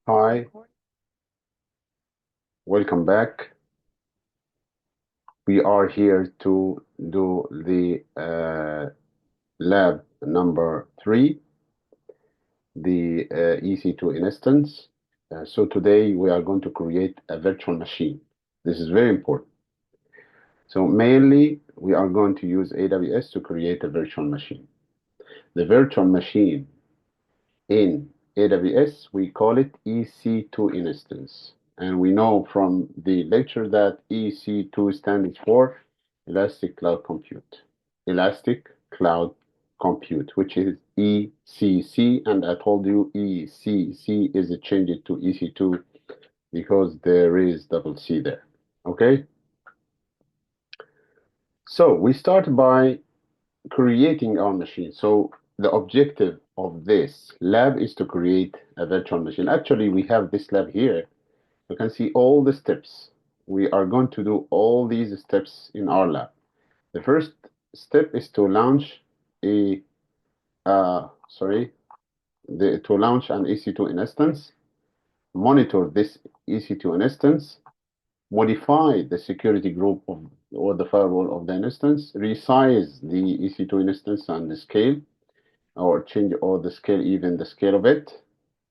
Hi, welcome back. We are here to do the lab number 3, the EC2 instance. So today we are going to create a virtual machine. This is very important. So mainly we are going to use AWS to create a virtual machine. The virtual machine in AWS, we call it EC2 instance. And we know from the lecture that EC2 stands for Elastic Cloud Compute. Elastic Cloud Compute, which is ECC. And I told you ECC is changed to EC2 because there is double C there. Okay? So we start by creating our machine. So the objective of this lab is to create a virtual machine. Actually, we have this lab here. You can see all the steps. We are going to do all these steps in our lab. The first step is to launch a to launch an EC2 instance, monitor this EC2 instance, modify the security group of or the firewall of the instance, resize the EC2 instance and the scale, or change or the scale, even the scale of it,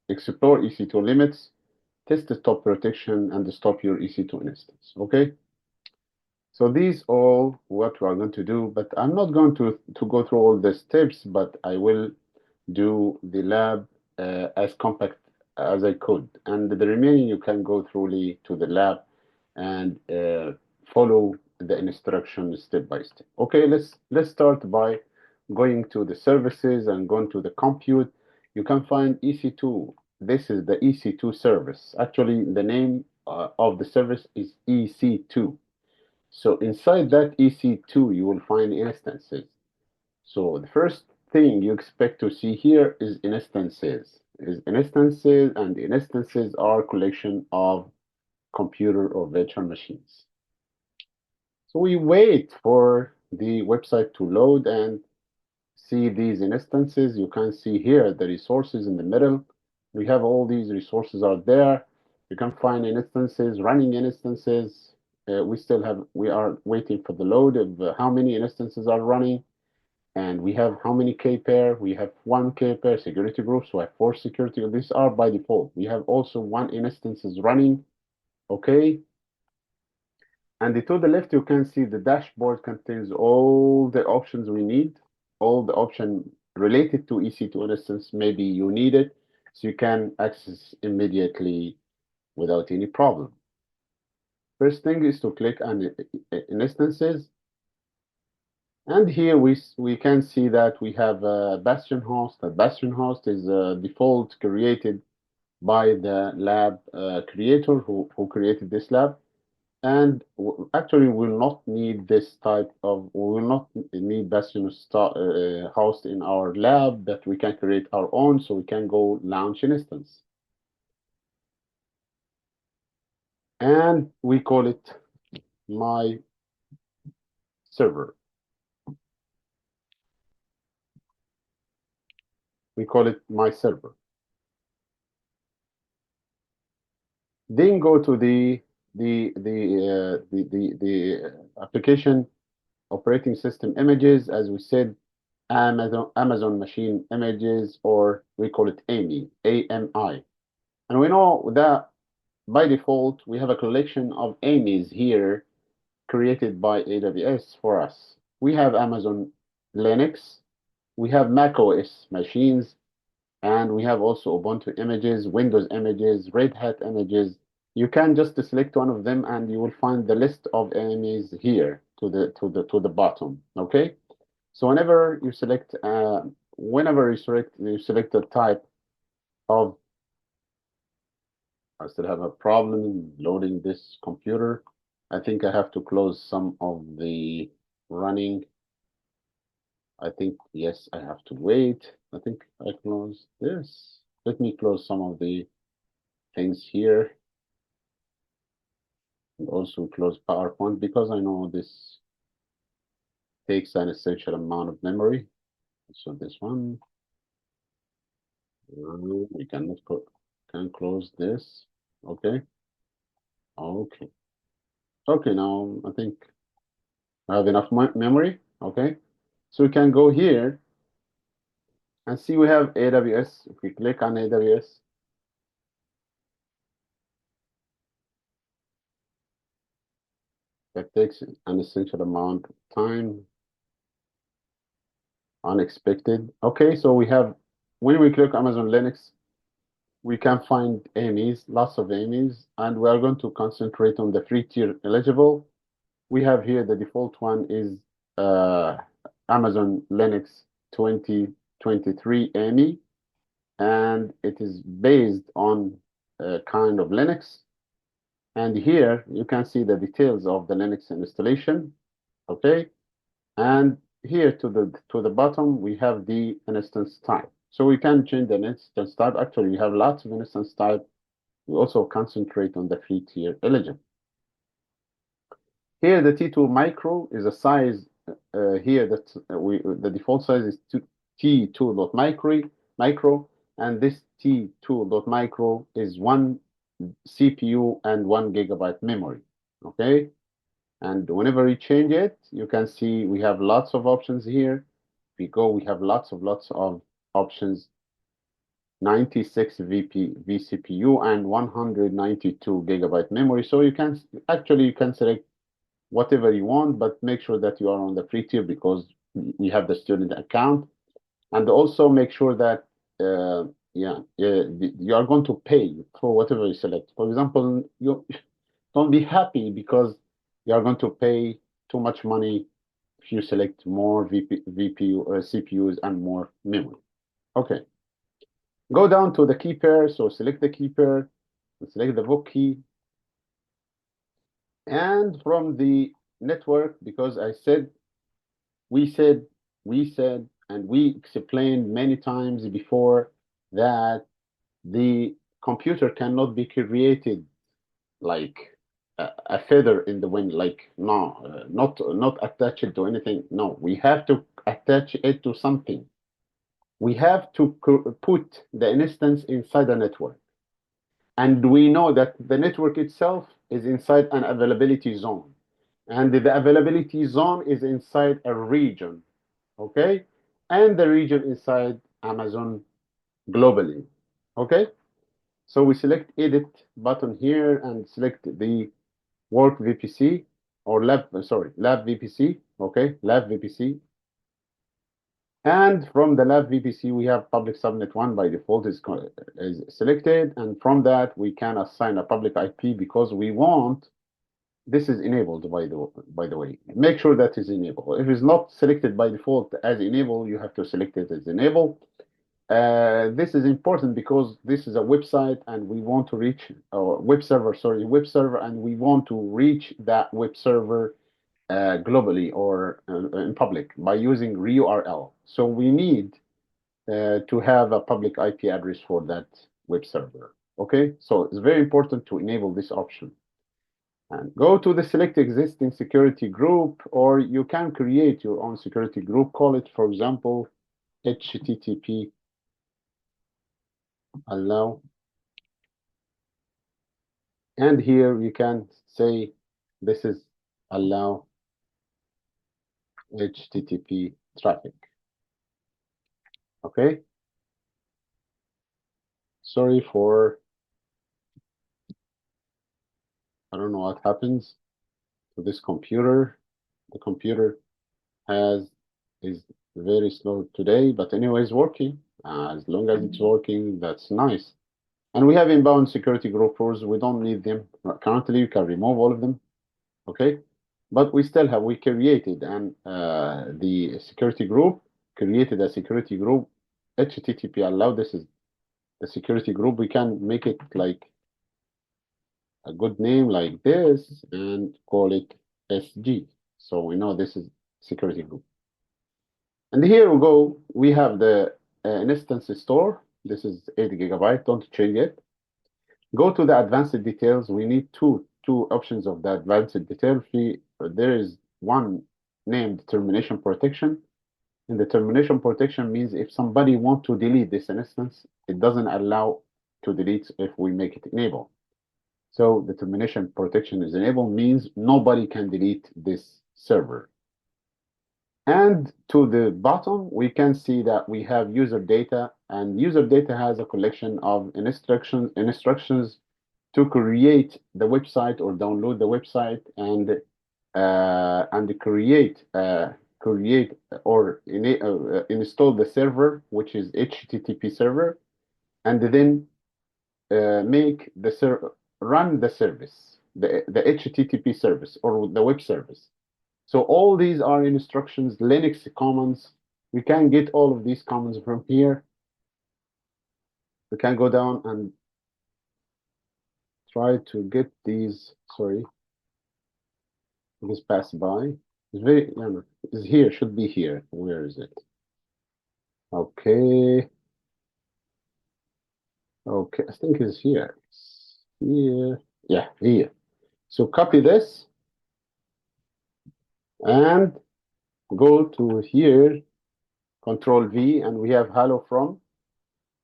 explore EC2 limits, test the stop protection, and stop your EC2 instance. Okay? So these all what we are going to do, but I'm not going to go through all the steps, but I will do the lab as compact as I could. And the remaining you can go throughly to the lab and follow the instruction step by step. Okay, let's start by going to the services and going to the compute. You can find EC2. This is the EC2 service. Actually, the name of the service is EC2. So inside that EC2, you will find instances. So the first thing you expect to see here is instances. And the instances are collection of computer or virtual machines. So we wait for the website to load and see these instances. You can see here the resources in the middle. We have all these resources out there. You can find instances, running instances. We are waiting for the load of how many instances are running. And we have how many K pair? We have 1K pair security groups. We have 4 security. These are by default. We have also 1 instances running. Okay. And to the left, you can see the dashboard contains all the options we need, all the option related to EC2 instance. Maybe you need it, so you can access immediately without any problem. First thing is to click on instances. And here we can see that we have a Bastion host. A Bastion host is a default created by the lab creator who created this lab. And actually, we will not need this type of, we will not need Bastion host in our lab, that we can create our own, so we can go launch an instance. And we call it my server. We call it my server. Then go to the application operating system images, as we said, Amazon machine images, or we call it AMI, AMI. And we know that by default, we have a collection of AMIs here created by AWS for us. We have Amazon Linux, we have Mac OS machines, and we have also Ubuntu images, Windows images, Red Hat images. You can just select one of them, and you will find the list of AMIs here to the bottom. Okay. So whenever you select the type of, I still have a problem loading this computer. I think I have to close some of the running. I think, yes, I have to wait. I think I close this. Let me close some of the things here and also close PowerPoint, because I know this takes an essential amount of memory. So this one, we cannot Can close this. Okay. Okay. Okay, now I think I have enough memory. Okay. So we can go here and see we have AWS. If we click on AWS, that takes an essential amount of time, unexpected. Okay, so we have, when we click Amazon Linux, we can find AMEs, lots of AMEs, and we are going to concentrate on the free tier eligible. We have here the default one is Amazon Linux 2023 AME, and it is based on a kind of Linux. And here you can see the details of the Linux installation. Okay, and here to the bottom we have the instance type. So we can change the instance type. Actually, we have lots of instance type. We also concentrate on the free tier eligible. Here the T2 micro is a size here that the default size is T2.micro, and this T2.micro is one CPU and 1 GB memory. Okay, and whenever you change it, you can see we have lots of options here. If we go, we have lots of options. 96 vCPU and 192 GB memory. So you can select whatever you want, but make sure that you are on the free tier because we have the student account, and also make sure that you are going to pay for whatever you select. For example, you don't be happy because you are going to pay too much money if you select more VPU or CPUs and more memory. Okay, go down to the key pair. So select the key pair, select the VOC key, and from the network, because we said, and we explained many times before that the computer cannot be created like a feather in the wind, like no, not attach it to anything. No, we have to attach it to something. We have to put the instance inside the network. And we know that the network itself is inside an availability zone. And the availability zone is inside a region, okay? And the region inside Amazon globally, okay? So we select edit button here and select the work VPC or lab VPC, okay? Lab VPC. And from the lab VPC, we have public subnet 1 by default is selected. And from that, we can assign a public IP because we want, this is enabled by the way. Make sure that is enabled. If it's not selected by default as enable, you have to select it as enable. This is important because this is a website and we want to reach web server, and we want to reach that web server globally or in public by using RURL. So we need to have a public IP address for that web server. Okay, so it's very important to enable this option. And go to the select existing security group, or you can create your own security group. Call it, for example, HTTP allow. And here you can say this is allow HTTP traffic. Okay. Sorry for, I don't know what happens to this computer. The computer is very slow today, but anyways, working. As long as it's working, that's nice. And we have inbound security group rules. We don't need them. Currently, you can remove all of them. Okay. But we still have, we created and the security group, created a security group, HTTP allow. This is the security group. We can make it like a good name like this and call it SG. So we know this is security group. And here we go. We have the instance store. This is 8 GB. Don't change it. Go to the advanced details. We need two options of the advanced detail. There is one named termination protection. And the termination protection means if somebody wants to delete this instance, it doesn't allow to delete if we make it enable. So the termination protection is enabled means nobody can delete this server. And to the bottom, we can see that we have user data, and user data has a collection of instructions to create the website or download the website and create or install the server, which is HTTP server, and then make the run the service, the HTTP service or the web service. So all these are instructions, Linux commands. We can get all of these commands from here. We can go down and try to get these. Sorry, this pass by. It's very, it's here, should be here. Where is it? Okay. Okay, I think it's here. Here. Yeah, here. So copy this and go to here, Control V, and we have hello from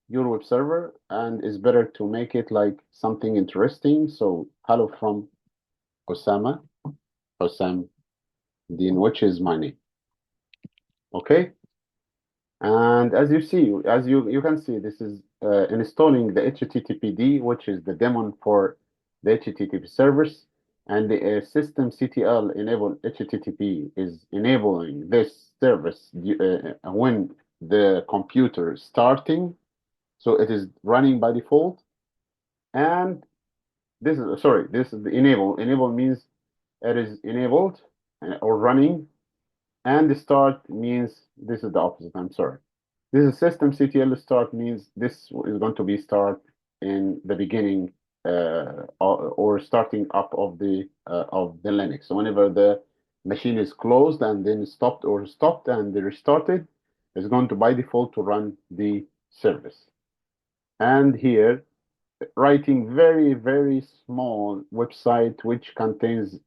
your web server, and it's better to make it like something interesting. So hello from Osama, Osam Din, which is my name. Okay. And as you see, as you can see, this is installing the HTTPD, which is the daemon for the HTTP servers, and the systemctl enable HTTP is enabling this service when the computer is starting, so it is running by default. And this is this is the enable. Enable means it is enabled or running, and the start means this is the opposite. I'm sorry. This is systemctl start means this is going to be start in the beginning or starting up of the Linux. So whenever the machine is closed and then stopped and restarted, it's going to by default to run the service. And here, writing very small website which contains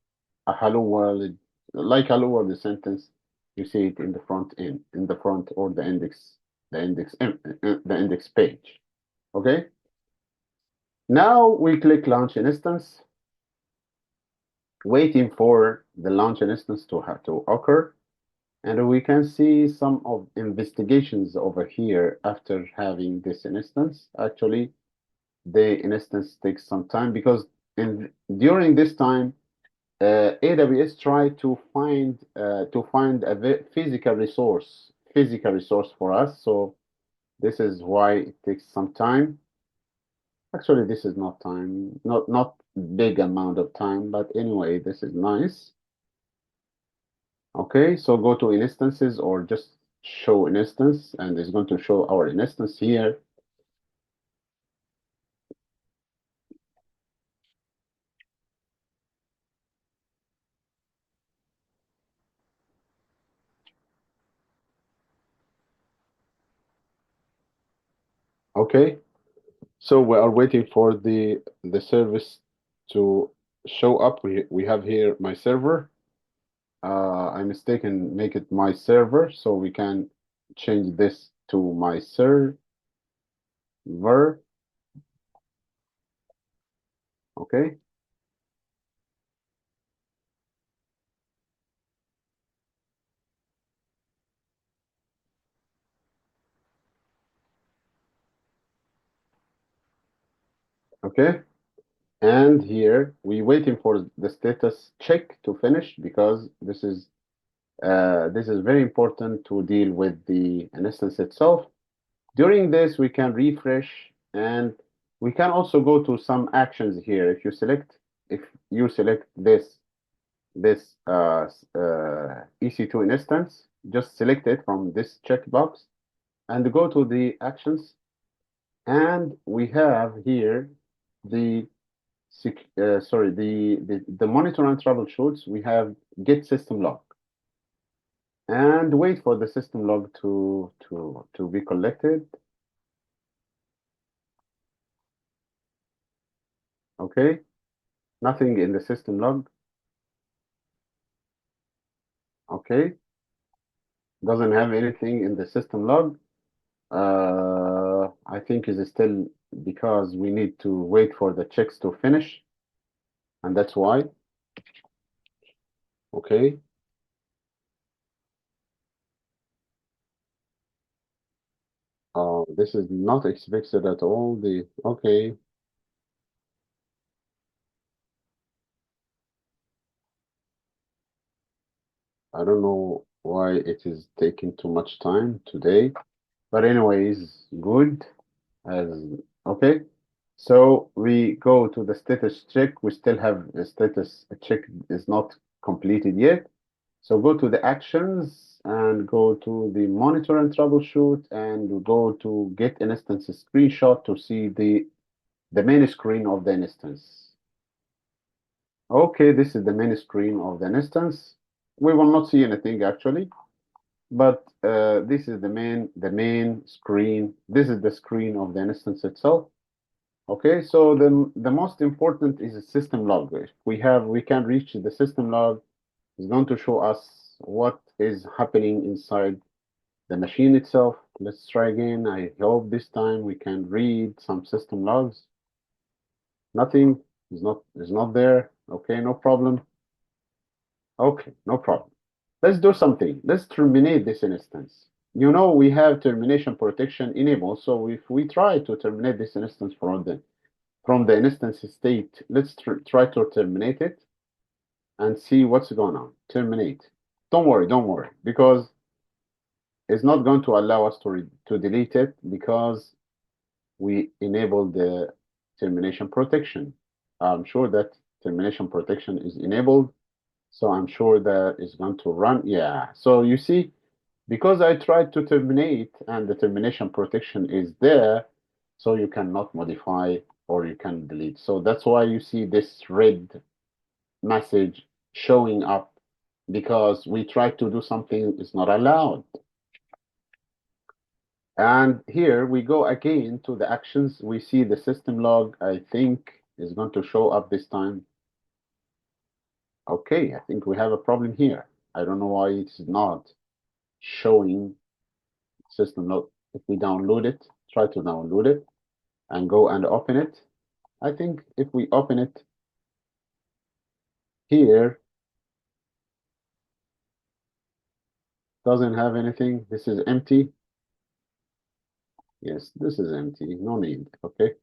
a hello world, like hello world sentence. You see it in the front end, in the front or the index page. Okay. Now we click launch an instance, waiting for the launch an instance to have to occur, and we can see some of investigations over here after having this instance. Actually, the instance takes some time because during this time, AWS tried to find a physical resource for us. So this is why it takes some time. Actually, this is not time, not big amount of time, but anyway, this is nice. Okay, so go to instances or just show an instance, and it's going to show our instance here. Okay, so we are waiting for the service to show up. We have here my server. I mistaken, make it my server, so we can change this to my server. Okay. Okay. And here we waiting for the status check to finish because this is very important to deal with the instance itself. During this, we can refresh and we can also go to some actions here. If you select this EC2 instance, just select it from this checkbox and go to the actions. And we have here the the monitor and troubleshoots. We have get system log and wait for the system log to be collected. Okay, nothing in the system log. Okay, doesn't have anything in the system log. I think is still because we need to wait for the checks to finish, and that's why. Okay. This is not expected at all. Okay. I don't know why it is taking too much time today, but anyways, good as okay. So we go to the status check. We still have the status check is not completed yet. So go to the actions and go to the monitor and troubleshoot and go to get instance screenshot to see the main screen of the instance. Okay, this is the main screen of the instance. We will not see anything actually, but this is the main screen. This is the screen of the instance itself. Okay, so the most important is the system log. If we can reach the system log. It's going to show us what is happening inside the machine itself. Let's try again. I hope this time we can read some system logs. Nothing is not there. Okay, no problem. Okay, no problem. Let's do something. Let's terminate this instance. You know, we have termination protection enabled. So if we try to terminate this instance from the instance state, let's try to terminate it and see what's going on. Terminate. Don't worry, because it's not going to allow us to delete it because we enabled the termination protection. I'm sure that termination protection is enabled, so I'm sure that it's going to run. Yeah, so you see, because I tried to terminate and the termination protection is there, so you cannot modify or you can delete. So that's why you see this red message showing up, because we tried to do something is not allowed. And here we go again to the actions. We see the system log, I think, is going to show up this time. Okay, I think we have a problem here. I don't know why it's not showing system log. If we download it, try to download it and go and open it. I think if we open it here, doesn't have anything. This is empty. Yes, this is empty. No need. Okay.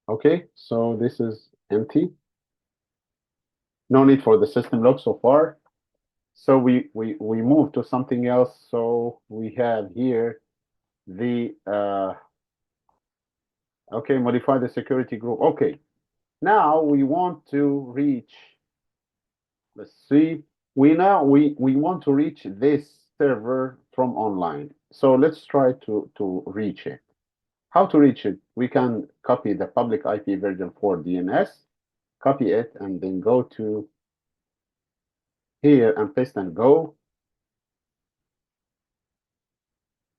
Okay, so this is empty. No need for the system log so far. So we move to something else. So we have here the okay, modify the security group. Okay, now we want to reach. Let's see. We want to reach this server from online. So let's try to reach it. How to reach it? We can copy the public IP version 4 DNS, copy it, and then go to here and paste and go,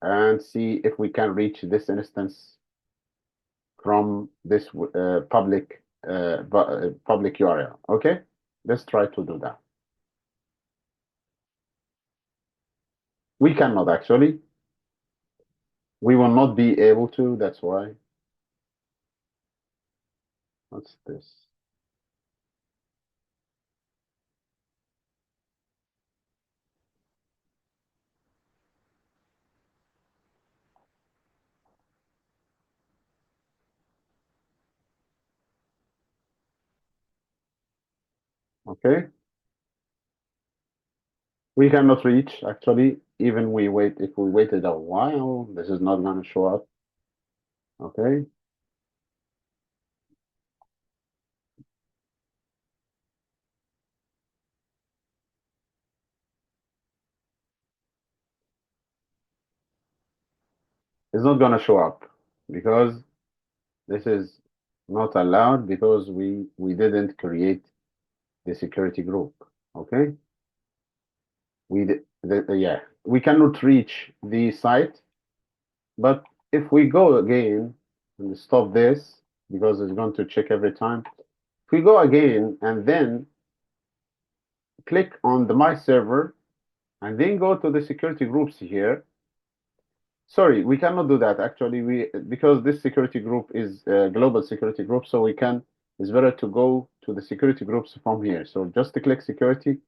and see if we can reach this instance from this public URL. Okay, let's try to do that. We cannot actually. We will not be able to. That's why. What's this? Okay, we cannot reach actually. Even we wait. If we waited a while, this is not going to show up. Okay. It's not going to show up because this is not allowed, because we didn't create the security group. Okay, yeah, we cannot reach the site. But if we go again and stop this, because it's going to check every time, if we go again and then click on the my server and then go to the security groups here, Sorry, we cannot do that actually. Because this security group is a global security group, so it's better to go to the security groups from here. So just click security,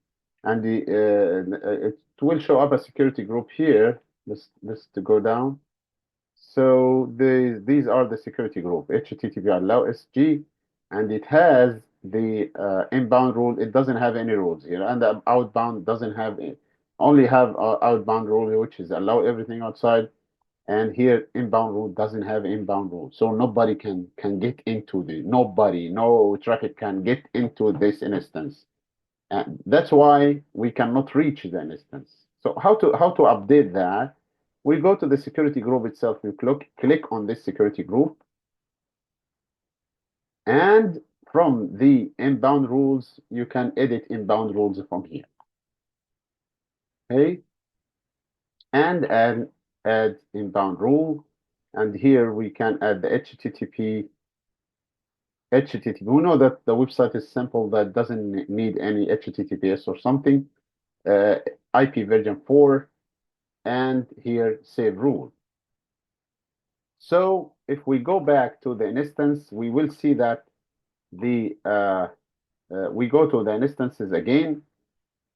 and it will show up a security group here. Let's to go down. So these are the security group, HTTP allow SG, and it has the inbound rule. It doesn't have any rules here, and the outbound doesn't have only have outbound rule, which is allow everything outside. And here inbound rule doesn't have inbound rule, so nobody can get into no traffic can get into this instance, and that's why we cannot reach the instance. So how to update that? We go to the security group itself. We click on this security group, and from the inbound rules, you can edit inbound rules from here. Okay, and add inbound rule, and here we can add the HTTP. We know that the website is simple, that doesn't need any HTTPS or something. Uh, IP version 4, and here save rule. So if we go back to the instance, we will see that we go to the instances again.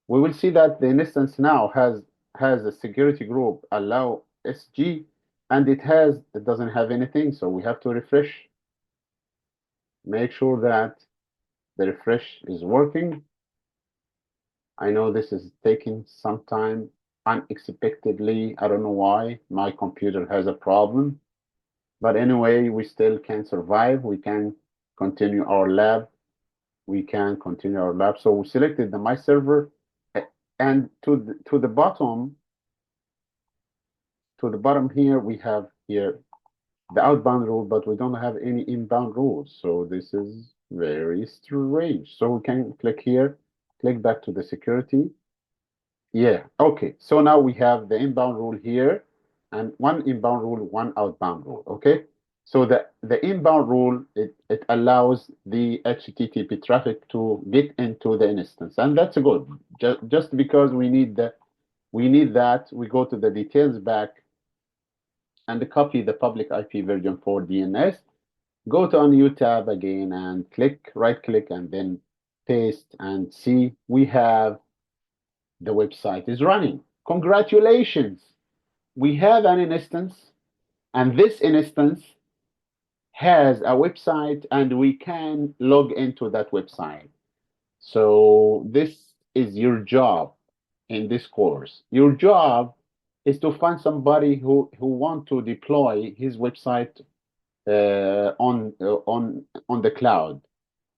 We will see that the instance now has a security group allow SG, and it doesn't have anything. So we have to refresh. Make sure that the refresh is working. I know this is taking some time unexpectedly. I don't know why. My computer has a problem. But anyway, we still can survive. We can continue our lab. So we selected the My Server, and to the bottom here, we have here the outbound rule, but we don't have any inbound rules. So this is very strange. So we can click here, click back to the security. Yeah, okay. So now we have the inbound rule here, and one inbound rule, one outbound rule. Okay. So the inbound rule, it allows the HTTP traffic to get into the instance, and that's good. Just because we need that, we go to the details back and copy the public IP version 4 DNS. Go to a new tab again and right click, and then paste, and see we have the website is running. Congratulations! We have an instance, and this instance has a website, and we can log into that website. So this is your job in this course. Your job is to find somebody who want to deploy his website on the cloud,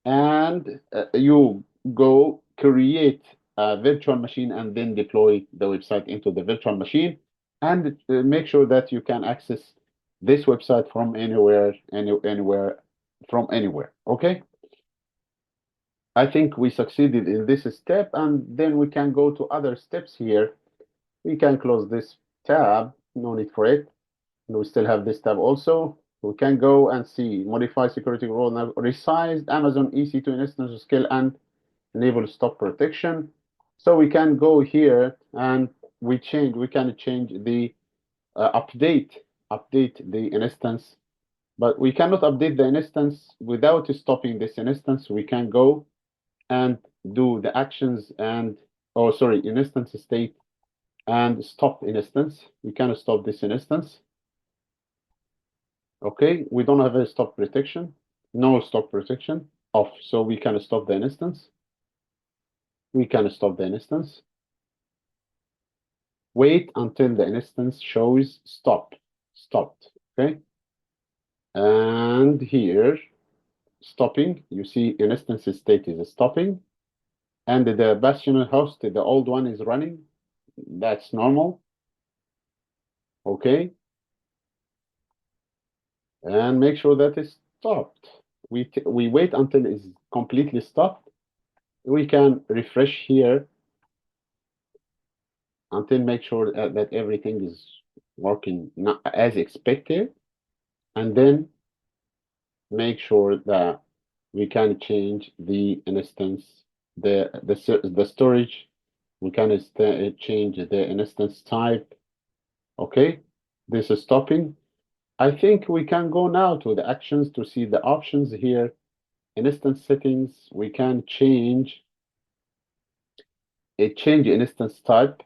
and you go create a virtual machine and then deploy the website into the virtual machine, and make sure that you can access this website from anywhere, from anywhere. Okay, I think we succeeded in this step, and then we can go to other steps here. We can close this tab, no need for it. We still have this tab also. We can go and see modify security rule, now resized Amazon EC2 instance scale and enable stop protection. So we can go here and we can change the update the instance, but we cannot update the instance without stopping this instance. We can go and do the actions and instance state and stop instance. We can stop this instance. Okay, we don't have a stop protection, no stop protection off, so we can stop the instance. We can stop the instance. Wait until the instance shows stopped. Okay, and here stopping, you see instance state is stopping, and the bastion host, the old one, is running. That's normal. Okay, and make sure that it's stopped. We wait until it's completely stopped. We can refresh here until make sure that everything is working not as expected, and then make sure that we can change the instance, the storage. We can change the instance type. Okay, this is stopping. I think we can go now to the actions to see the options here. In instance settings, we can change instance type.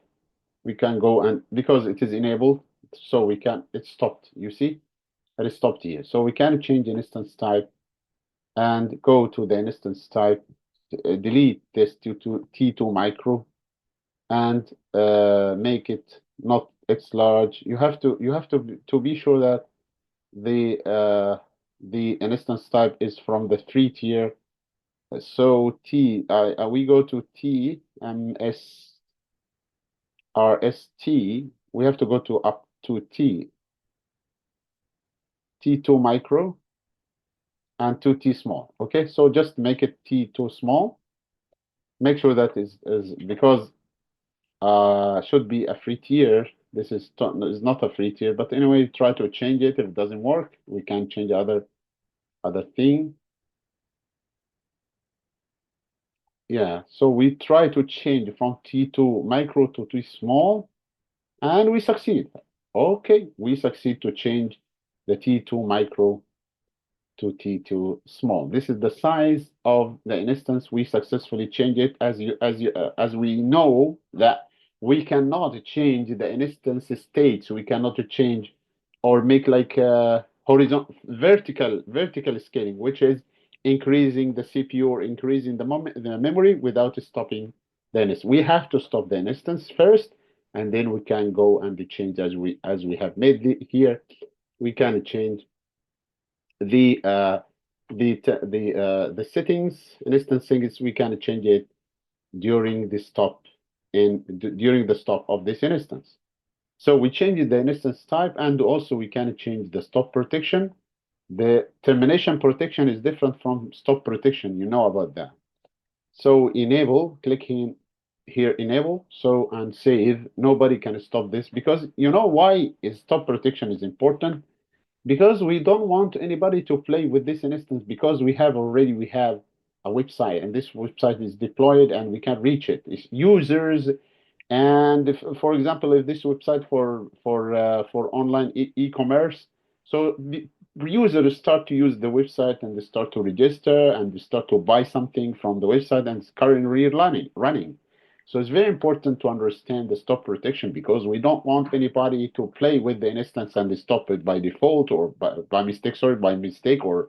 We can go and because it is enabled, so we can, it's stopped. You see, it is stopped here. So we can change an instance type and go to the instance type, delete this to T2 micro and make it not X large. You have to be sure that the instance type is from the 3 tier. So we go to TMSRST. We have to go to up to T2 micro and 2T small. Okay, so just make it T2 small. Make sure that is because should be a free tier. This is not a free tier, but anyway, try to change it. If it doesn't work, we can change other thing. Yeah, so we try to change from T2 micro to T small, and we succeed. Okay, we succeed to change the T2 micro to T2 small. This is the size of the instance. We successfully change it as we know that we cannot change the instance states. We cannot change or make like horizontal vertical scaling, which is increasing the CPU or increasing the memory without stopping the instance. We have to stop the instance first, and then we can go and change as we have made here. We can change the settings, instance settings. We can change it during the stop during the stop of this instance. So we change the instance type, and also we can change the stop protection. The termination protection is different from stop protection. You know about that. So enable, click here, enable. So and save. Nobody can stop this because you know why is stop protection is important. Because we don't want anybody to play with this instance because we have a website and this website is deployed and we can reach it. It's users, and if, for example, if this website for online e-commerce, so the users start to use the website and they start to register and they start to buy something from the website and it's currently running. So it's very important to understand the stop protection because we don't want anybody to play with the instance and stop it by default or by mistake, or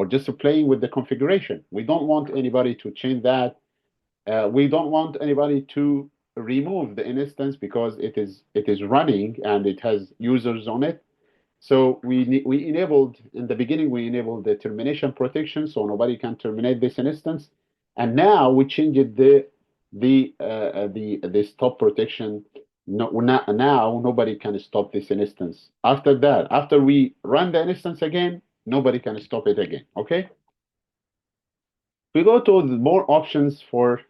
just playing with the configuration. We don't want anybody to change that. We don't want anybody to remove the instance because it is running and it has users on it. So we enabled in the beginning, we enabled the termination protection so nobody can terminate this instance, and now we changed the stop protection. No, now nobody can stop this instance. After that, after we run the instance again, nobody can stop it again. Okay. We go to the more options for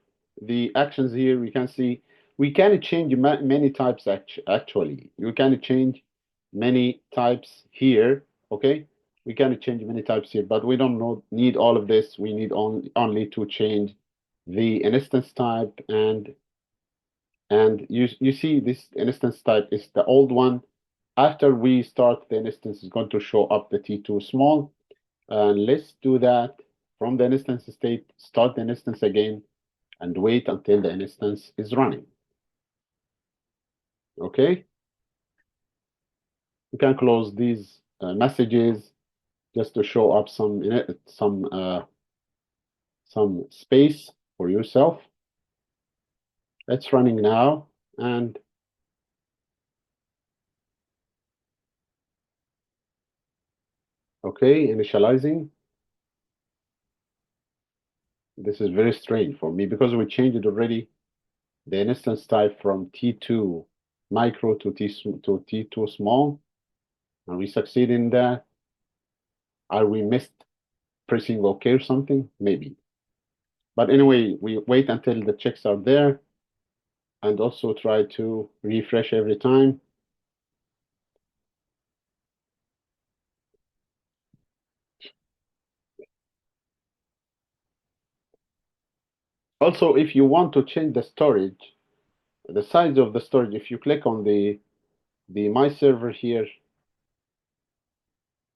the actions here. We can see we can change many types actually. You can change many types here. Okay, we can change many types here, but we don't need all of this. We need only to change the instance type, and you see this instance type is the old one. After we start the instance, is going to show up the T2 small. And let's do that from the instance state, start the instance again, and wait until the instance is running. Okay? You can close these messages just to show up some space for yourself. It's running now, and okay, initializing. This is very strange for me because we changed it already. The instance type from T2 micro to T2 small, and we succeed in that. Are we missed pressing OK or something? Maybe. But anyway, we wait until the checks are there and also try to refresh every time. Also, if you want to change the storage, the size of the storage, if you click on the my server here,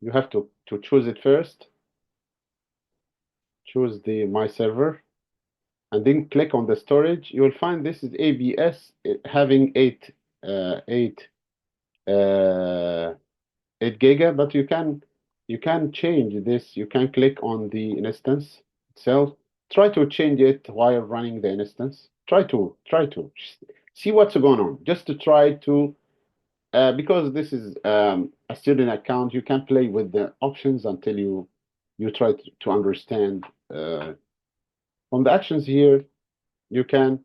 You have to choose it first. Choose the My Server, and then click on the storage. You will find this is ABS having 8 uh, 8 giga, but you can change this. You can click on the instance itself. Try to change it while running the instance. Try to see what's going on. Just to try to because this is a student account, you can play with the options until you try to understand. From the actions here, you can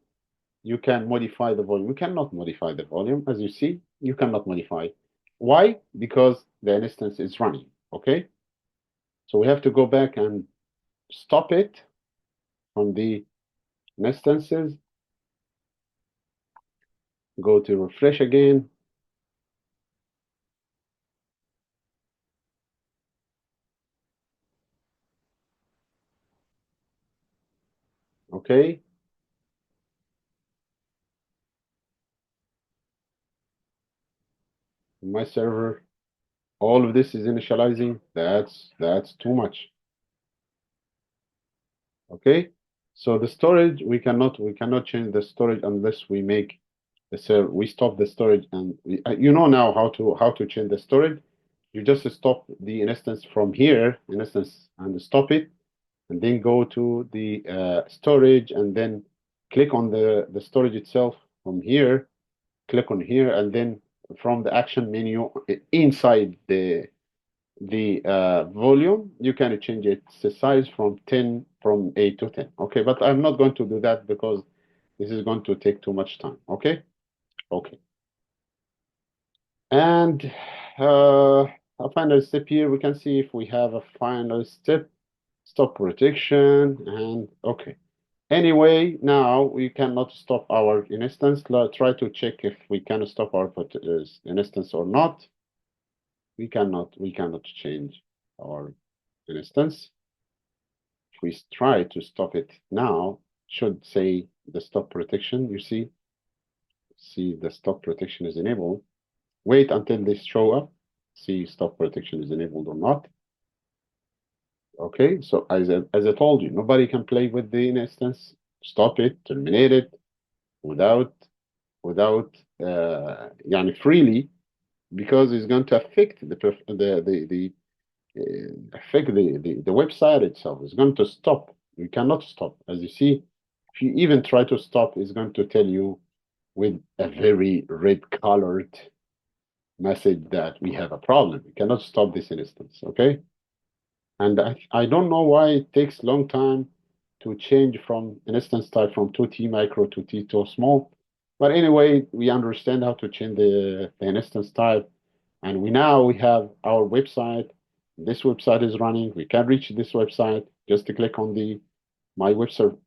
you can modify the volume. You cannot modify the volume, as you see. You cannot modify. Why? Because the instance is running. Okay, so we have to go back and stop it from the instances. Go to refresh again. Okay, my server. All of this is initializing. That's too much. Okay, so the storage we cannot change the storage unless we make the server. We stop the storage, and you know now how to change the storage. You just stop the instance from here, instance, and stop it, and then go to the storage, and then click on the storage itself from here. Click on here, and then from the action menu inside the volume, you can change its size from 10 from 8 to 10. Okay, but I'm not going to do that because this is going to take too much time. Okay, okay. And a final step here, we can see if we have a final step, stop protection, and okay. Anyway, now we cannot stop our instance. Let's try to check if we can stop our instance or not. We cannot change our instance. If we try to stop it now, should say the stop protection. You see the stop protection is enabled. Wait until this show up. See stop protection is enabled or not. Okay, so as I told you, nobody can play with the instance. Stop it, terminate it without freely, because it's going to affect the website itself. It's going to stop. You cannot stop. As you see, if you even try to stop, it's going to tell you with a very red colored message that we have a problem. You cannot stop this instance, okay? And I don't know why it takes long time to change from an instance type from 2T micro to T2 small. But anyway, we understand how to change the instance type. And we have our website. This website is running. We can reach this website just to click on the my website.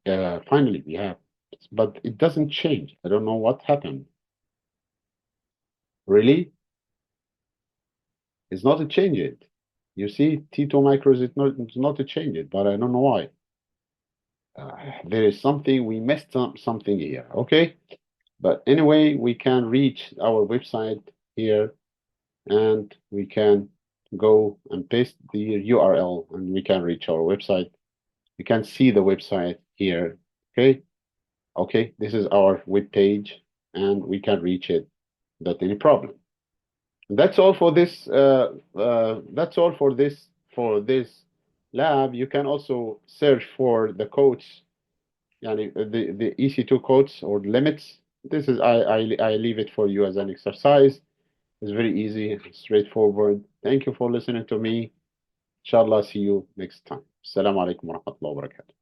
Finally, we have, but it doesn't change. I don't know what happened. Really, it's not a change it. You see, T2 micros, it's not a change it, but I don't know why. There is something we messed up something here. Okay, but anyway, we can reach our website here, and we can go and paste the URL, and we can reach our website. You can see the website here. Okay, this is our web page, and we can reach it without any problem. That's all for this. That's all for this lab. You can also search for the codes, the EC2 codes or limits. This is I leave it for you as an exercise. It's very easy, straightforward. Thank you for listening to me. Inshallah, see you next time. Assalamu alaikum wa rahmatullahi wa barakatuh.